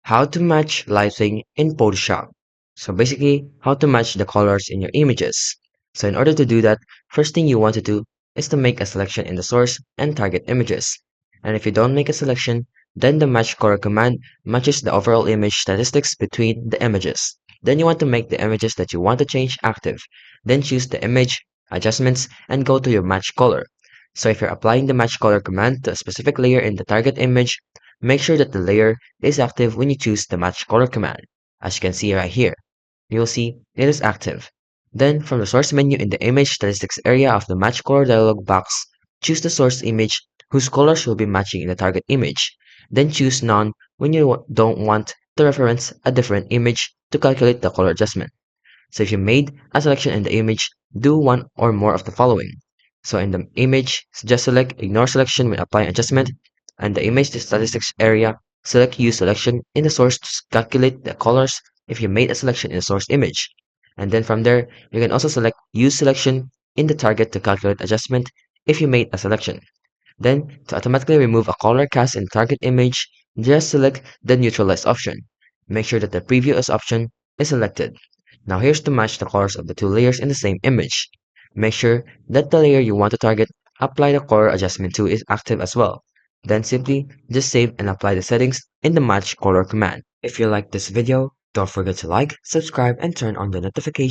How to match lighting in Photoshop. So basically, how to match the colors in your images. So in order to do that, first thing you want to do is to make a selection in the source and target images. And if you don't make a selection, then the match color command matches the overall image statistics between the images. Then you want to make the images that you want to change active. Then choose the image, adjustments, and go to your match color. So if you're applying the match color command to a specific layer in the target image, make sure that the layer is active when you choose the match color command. As you can see right here, you'll see it is active. Then from the source menu in the image statistics area of the match color dialog box, choose the source image whose colors will be matching in the target image. Then choose none when you don't want to reference a different image to calculate the color adjustment. So if you made a selection in the image, do one or more of the following. So in the image, just select ignore selection when applying adjustment, and the image statistics area, select use selection in the source to calculate the colors if you made a selection in the source image. And then from there, you can also select use selection in the target to calculate adjustment if you made a selection. Then, to automatically remove a color cast in the target image, just select the neutralize option. Make sure that the preview as option is selected. Now here's to match the colors of the two layers in the same image. Make sure that the layer you want to target apply the color adjustment to is active as well. Then simply just save and apply the settings in the match color command. If you like this video, don't forget to like, subscribe, and turn on the notification